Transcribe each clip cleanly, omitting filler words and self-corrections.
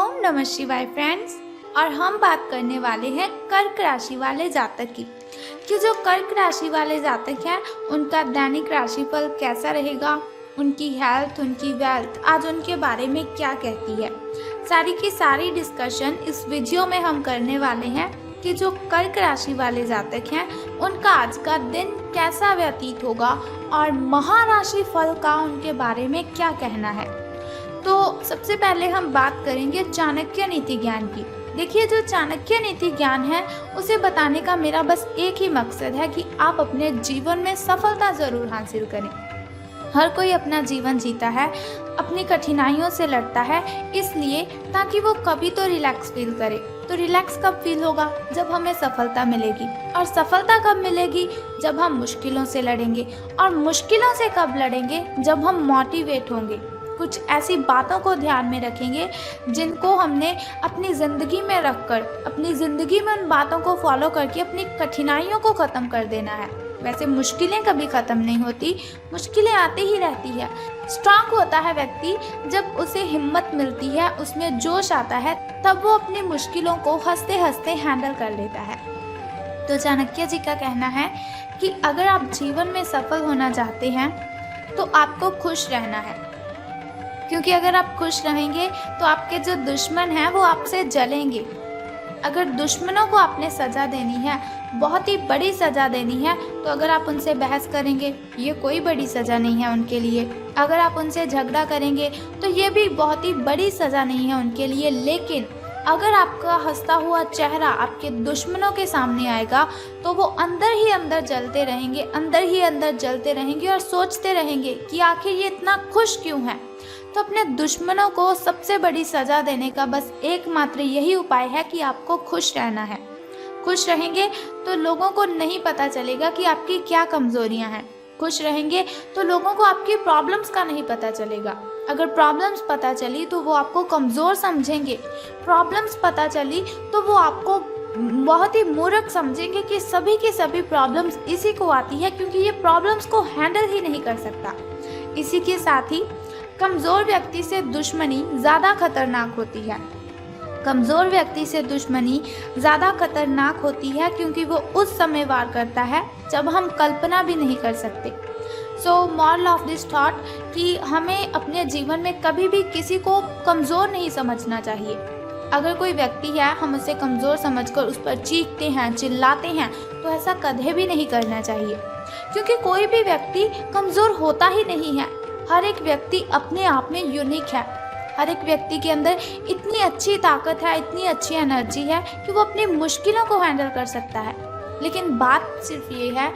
ओम नमः शिवाय फ्रेंड्स। और हम बात करने वाले हैं कर्क राशि वाले जातक की कि जो कर्क राशि वाले जातक हैं उनका दैनिक राशिफल कैसा रहेगा, उनकी हेल्थ, उनकी वेल्थ आज उनके बारे में क्या कहती है। सारी की सारी डिस्कशन इस वीडियो में हम करने वाले हैं कि जो कर्क राशि वाले जातक हैं उनका आज का दिन कैसा व्यतीत होगा और महाराशि फल का उनके बारे में क्या कहना है। तो सबसे पहले हम बात करेंगे चाणक्य नीति ज्ञान की। देखिए, जो चाणक्य नीति ज्ञान है उसे बताने का मेरा बस एक ही मकसद है कि आप अपने जीवन में सफलता ज़रूर हासिल करें। हर कोई अपना जीवन जीता है, अपनी कठिनाइयों से लड़ता है, इसलिए ताकि वो कभी तो रिलैक्स फील करे। तो रिलैक्स कब फील होगा? जब हमें सफलता मिलेगी। और सफलता कब मिलेगी? जब हम मुश्किलों से लड़ेंगे। और मुश्किलों से कब लड़ेंगे? जब हम मोटिवेट होंगे, कुछ ऐसी बातों को ध्यान में रखेंगे जिनको हमने अपनी ज़िंदगी में रखकर, अपनी ज़िंदगी में उन बातों को फॉलो करके अपनी कठिनाइयों को ख़त्म कर देना है। वैसे मुश्किलें कभी ख़त्म नहीं होती, मुश्किलें आती ही रहती है। स्ट्रांग होता है व्यक्ति जब उसे हिम्मत मिलती है, उसमें जोश आता है, तब वो अपनी मुश्किलों को हंसते हंसते हैंडल कर लेता है। तो चाणक्य जी का कहना है कि अगर आप जीवन में सफल होना चाहते हैं तो आपको खुश रहना है, क्योंकि अगर आप खुश रहेंगे तो आपके जो दुश्मन हैं वो आपसे जलेंगे। अगर दुश्मनों को आपने सज़ा देनी है, बहुत ही बड़ी सज़ा देनी है, तो अगर आप उनसे बहस करेंगे ये कोई बड़ी सज़ा नहीं है उनके लिए। अगर आप उनसे झगड़ा करेंगे तो ये भी बहुत ही बड़ी सज़ा नहीं है उनके लिए। लेकिन अगर आपका हंसता हुआ चेहरा आपके दुश्मनों के सामने आएगा तो वो अंदर ही अंदर जलते रहेंगे, अंदर ही अंदर जलते रहेंगे और सोचते रहेंगे कि आखिर ये इतना खुश क्यों है। तो अपने दुश्मनों को सबसे बड़ी सज़ा देने का बस एकमात्र यही उपाय है कि आपको खुश रहना है। खुश रहेंगे तो लोगों को नहीं पता चलेगा कि आपकी क्या कमज़ोरियां हैं। खुश रहेंगे तो लोगों को आपकी प्रॉब्लम्स का नहीं पता चलेगा। अगर प्रॉब्लम्स पता चली तो वो आपको कमज़ोर समझेंगे। प्रॉब्लम्स पता चली तो वो आपको बहुत ही मूर्ख समझेंगे कि सभी की सभी प्रॉब्लम्स इसी को आती है, क्योंकि ये प्रॉब्लम्स को हैंडल ही नहीं कर सकता। इसी के साथ ही कमज़ोर व्यक्ति से दुश्मनी ज़्यादा खतरनाक होती है। कमज़ोर व्यक्ति से दुश्मनी ज़्यादा खतरनाक होती है क्योंकि वो उस समय वार करता है जब हम कल्पना भी नहीं कर सकते। So moral of this thought कि हमें अपने जीवन में कभी भी किसी को कमज़ोर नहीं समझना चाहिए। अगर कोई व्यक्ति है, हम उसे कमज़ोर समझकर उस पर चीखते हैं, चिल्लाते हैं, तो ऐसा कभी भी नहीं करना चाहिए, क्योंकि कोई भी व्यक्ति कमज़ोर होता ही नहीं है। हर एक व्यक्ति अपने आप में यूनिक है। हर एक व्यक्ति के अंदर इतनी अच्छी ताकत है, इतनी अच्छी एनर्जी है कि वो अपनी मुश्किलों को हैंडल कर सकता है। लेकिन बात सिर्फ ये है,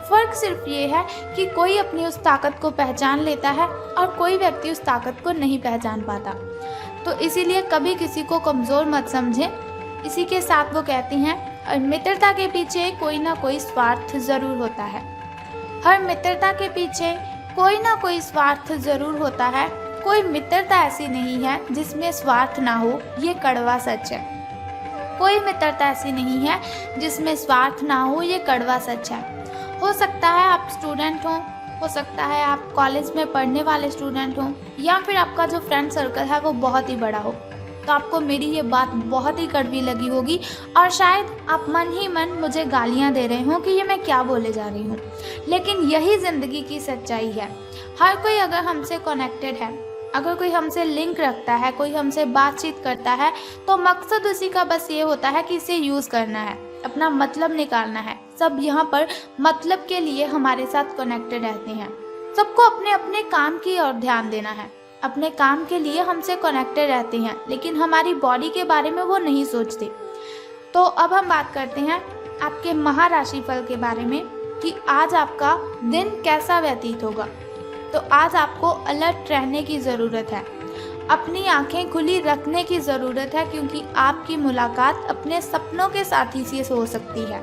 फ़र्क सिर्फ ये है कि कोई अपनी उस ताकत को पहचान लेता है और कोई व्यक्ति उस ताकत को नहीं पहचान पाता। तो इसीलिए कभी किसी को कमज़ोर मत समझें। इसी के साथ वो कहती हैं, और मित्रता के पीछे कोई ना कोई स्वार्थ ज़रूर होता है। हर मित्रता के पीछे कोई ना कोई स्वार्थ ज़रूर होता है। कोई मित्रता ऐसी नहीं है जिसमें स्वार्थ ना हो, ये कड़वा सच है। कोई मित्रता ऐसी नहीं है जिसमें स्वार्थ ना हो, ये कड़वा सच है। हो सकता है आप स्टूडेंट हो सकता है आप कॉलेज में पढ़ने वाले स्टूडेंट हों, या फिर आपका जो फ्रेंड सर्कल है वो बहुत ही बड़ा हो। तो आपको मेरी ये बात बहुत ही कड़वी लगी होगी और शायद आप मन ही मन मुझे गालियाँ दे रहे हों कि ये मैं क्या बोले जा रही हूँ। लेकिन यही ज़िंदगी की सच्चाई है। हर कोई अगर हमसे कनेक्टेड है, अगर कोई हमसे लिंक रखता है, कोई हमसे बातचीत करता है, तो मकसद उसी का बस ये होता है कि इसे यूज़ करना है, अपना मतलब निकालना है। सब यहाँ पर मतलब के लिए हमारे साथ कनेक्टेड रहते हैं। सबको अपने अपने काम की ओर ध्यान देना है, अपने काम के लिए हमसे कनेक्टेड रहते हैं, लेकिन हमारी बॉडी के बारे में वो नहीं सोचते। तो अब हम बात करते हैं आपके महाराशि फल के बारे में कि आज आपका दिन कैसा व्यतीत होगा। तो आज आपको अलर्ट रहने की ज़रूरत है, अपनी आंखें खुली रखने की ज़रूरत है, क्योंकि आपकी मुलाकात अपने सपनों के साथी से हो सकती है।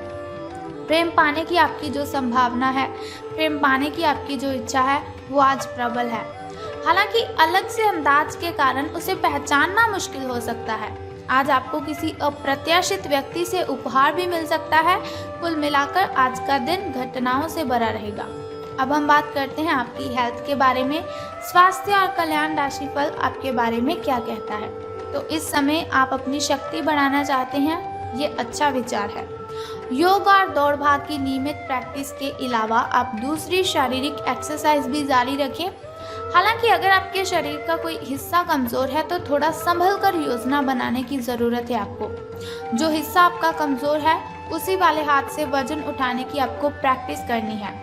प्रेम पाने की आपकी जो संभावना है, प्रेम पाने की आपकी जो इच्छा है, वो आज प्रबल है। हालांकि अलग से अंदाज के कारण उसे पहचानना मुश्किल हो सकता है। आज आपको किसी अप्रत्याशित व्यक्ति से उपहार भी मिल सकता है। कुल मिलाकर आज का दिन घटनाओं से भरा रहेगा। अब हम बात करते हैं आपकी हेल्थ के बारे में। स्वास्थ्य और कल्याण राशिफल आपके बारे में क्या कहता है। तो इस समय आप अपनी शक्ति बढ़ाना चाहते हैं, ये अच्छा विचार है। योग और दौड़ भाग की नियमित प्रैक्टिस के अलावा आप दूसरी शारीरिक एक्सरसाइज भी जारी रखें। हालांकि अगर आपके शरीर का कोई हिस्सा कमज़ोर है तो थोड़ा संभल कर योजना बनाने की ज़रूरत है आपको। जो हिस्सा आपका कमज़ोर है उसी वाले हाथ से वजन उठाने की आपको प्रैक्टिस करनी है।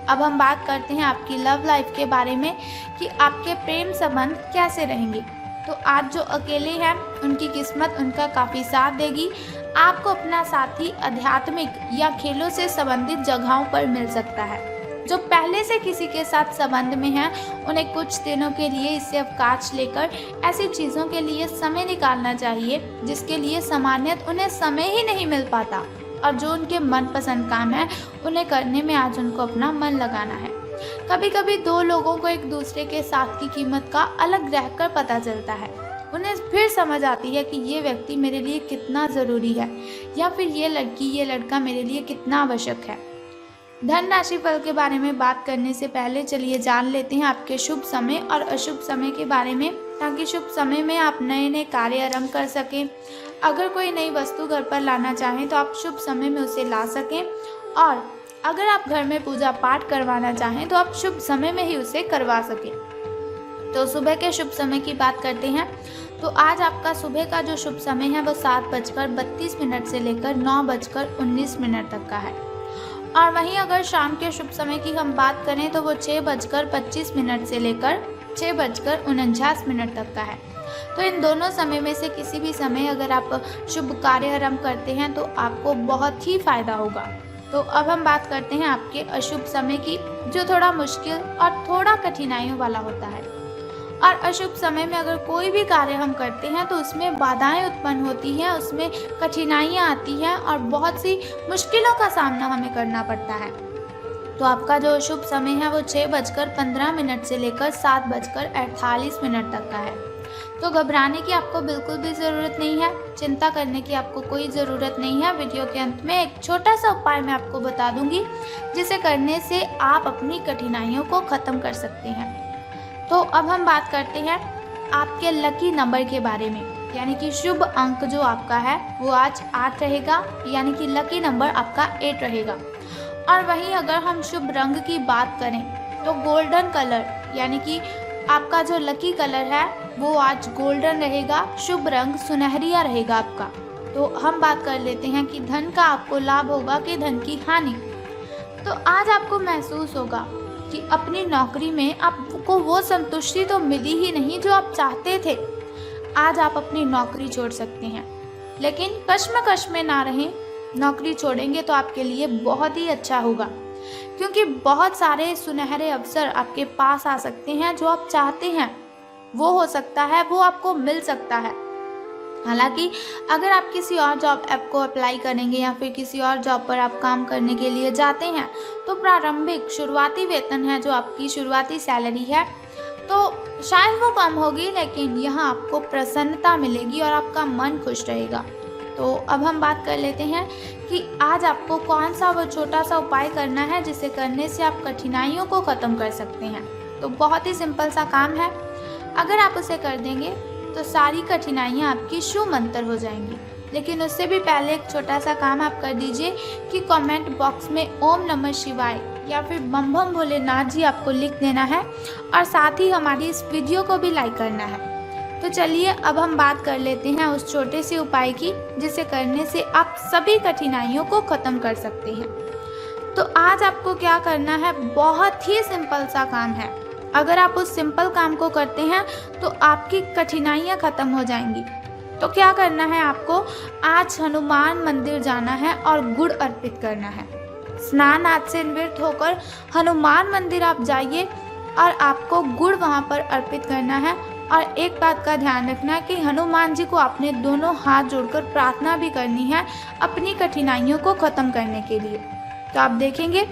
अब हम बात करते हैं आपकी लव लाइफ के बारे में कि आपके प्रेम संबंध कैसे रहेंगे। तो आज जो अकेले हैं उनकी किस्मत उनका काफ़ी साथ देगी। आपको अपना साथी आध्यात्मिक या खेलों से संबंधित जगहों पर मिल सकता है। जो पहले से किसी के साथ संबंध में हैं उन्हें कुछ दिनों के लिए इससे अवकाश लेकर ऐसी चीज़ों के लिए समय निकालना चाहिए जिसके लिए सामान्यतः उन्हें समय ही नहीं मिल पाता, और जो उनके मनपसंद काम है उन्हें करने में आज उनको अपना मन लगाना है। कभी कभी दो लोगों को एक दूसरे के साथ की कीमत का अलग रहकर पता चलता है। उन्हें फिर समझ आती है कि ये व्यक्ति मेरे लिए कितना ज़रूरी है, या फिर ये लड़की ये लड़का मेरे लिए कितना आवश्यक है। धन राशि फल के बारे में बात करने से पहले चलिए जान लेते हैं आपके शुभ समय और अशुभ समय के बारे में, ताकि शुभ समय में आप नए नए कार्य आरंभ कर सकें। अगर कोई नई वस्तु घर पर लाना चाहें तो आप शुभ समय में उसे ला सकें, और अगर आप घर में पूजा पाठ करवाना चाहें तो आप शुभ समय में ही उसे करवा सकें। तो सुबह के शुभ समय की बात करते हैं। तो आज आपका सुबह का जो शुभ समय है वो 7:32 से लेकर 9:19 तक का है। और वहीं अगर शाम के शुभ समय की हम बात करें तो वो 6:25 से लेकर 6:49 तक का है। तो इन दोनों समय में से किसी भी समय अगर आप शुभ कार्य आरंभ करते हैं तो आपको बहुत ही फायदा होगा। तो अब हम बात करते हैं आपके अशुभ समय की, जो थोड़ा मुश्किल और थोड़ा कठिनाइयों वाला होता है। और अशुभ समय में अगर कोई भी कार्य हम करते हैं तो उसमें बाधाएं उत्पन्न होती हैं, उसमें कठिनाइयां आती हैं और बहुत सी मुश्किलों का सामना हमें करना पड़ता है। तो आपका जो शुभ समय है वो 6:15 से लेकर 7:48 तक का है। तो घबराने की आपको बिल्कुल भी ज़रूरत नहीं है, चिंता करने की आपको कोई ज़रूरत नहीं है। वीडियो के अंत में एक छोटा सा उपाय मैं आपको बता दूंगी जिसे करने से आप अपनी कठिनाइयों को ख़त्म कर सकते हैं। तो अब हम बात करते हैं आपके लकी नंबर के बारे में, यानी कि शुभ अंक जो आपका है वो आज 8 रहेगा, यानी कि लकी नंबर आपका 8 रहेगा। और वहीं अगर हम शुभ रंग की बात करें तो गोल्डन कलर, यानी कि आपका जो लकी कलर है वो आज गोल्डन रहेगा। शुभ रंग सुनहरिया रहेगा आपका। तो हम बात कर लेते हैं कि धन का आपको लाभ होगा कि धन की हानि। तो आज आपको महसूस होगा कि अपनी नौकरी में आपको वो संतुष्टि तो मिली ही नहीं जो आप चाहते थे। आज आप अपनी नौकरी छोड़ सकते हैं, लेकिन कश्मकश में ना रहें। नौकरी छोड़ेंगे तो आपके लिए बहुत ही अच्छा होगा, क्योंकि बहुत सारे सुनहरे अवसर आपके पास आ सकते हैं। जो आप चाहते हैं वो हो सकता है, वो आपको मिल सकता है। हालांकि अगर आप किसी और जॉब ऐप को अप्लाई करेंगे या फिर किसी और जॉब पर आप काम करने के लिए जाते हैं तो प्रारंभिक शुरुआती वेतन है, जो आपकी शुरुआती सैलरी है, तो शायद वो कम होगी, लेकिन यहाँ आपको प्रसन्नता मिलेगी और आपका मन खुश रहेगा। तो अब हम बात कर लेते हैं कि आज आपको कौन सा वो छोटा सा उपाय करना है जिसे करने से आप कठिनाइयों को ख़त्म कर सकते हैं। तो बहुत ही सिंपल सा काम है, अगर आप उसे कर देंगे तो सारी कठिनाइयाँ आपकी शूमंतर हो जाएंगी। लेकिन उससे भी पहले एक छोटा सा काम आप कर दीजिए कि कमेंट बॉक्स में ओम नमः शिवाय या फिर बम बम भोलेनाथ जी आपको लिख देना है, और साथ ही हमारी इस वीडियो को भी लाइक करना है। तो चलिए अब हम बात कर लेते हैं उस छोटे से उपाय की जिसे करने से आप सभी कठिनाइयों को ख़त्म कर सकते हैं। तो आज आपको क्या करना है, बहुत ही सिंपल सा काम है। अगर आप उस सिंपल काम को करते हैं तो आपकी कठिनाइयाँ ख़त्म हो जाएंगी। तो क्या करना है, आपको आज हनुमान मंदिर जाना है और गुड़ अर्पित करना है। स्नान आदि से निवृत्त होकर हनुमान मंदिर आप जाइए और आपको गुड़ वहाँ पर अर्पित करना है। और एक बात का ध्यान रखना कि हनुमान जी को आपने दोनों हाथ जोड़कर प्रार्थना भी करनी है अपनी कठिनाइयों को ख़त्म करने के लिए। तो आप देखेंगे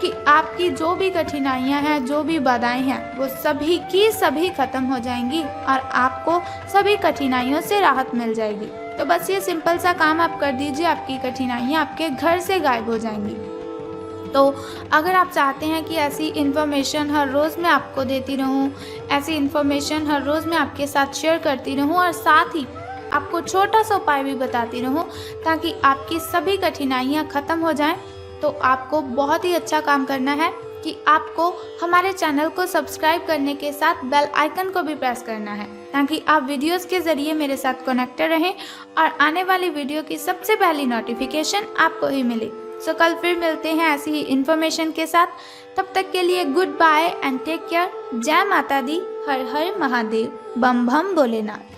कि आपकी जो भी कठिनाइयां हैं, जो भी बाधाएं हैं, वो सभी की सभी खत्म हो जाएंगी और आपको सभी कठिनाइयों से राहत मिल जाएगी। तो बस ये सिंपल सा काम आप कर दीजिए, आपकी कठिनाइयां आपके घर से गायब हो जाएंगी। तो अगर आप चाहते हैं कि ऐसी इन्फॉर्मेशन हर रोज़ मैं आपको देती रहूं, ऐसी इन्फॉर्मेशन हर रोज़ मैं आपके साथ शेयर करती रहूं और साथ ही आपको छोटा सा उपाय भी बताती रहूं ताकि आपकी सभी कठिनाइयां ख़त्म हो जाएं, तो आपको बहुत ही अच्छा काम करना है कि आपको हमारे चैनल को सब्सक्राइब करने के साथ बेल आइकन को भी प्रेस करना है ताकि आप वीडियोस के ज़रिए मेरे साथ कनेक्टेड रहें और आने वाली वीडियो की सबसे पहली नोटिफिकेशन आपको ही मिले। सो कल फिर मिलते हैं ऐसी ही इन्फॉर्मेशन के साथ। तब तक के लिए good bye and take care. जय माता दी, हर हर महादेव, बम बम भोलेनाथ।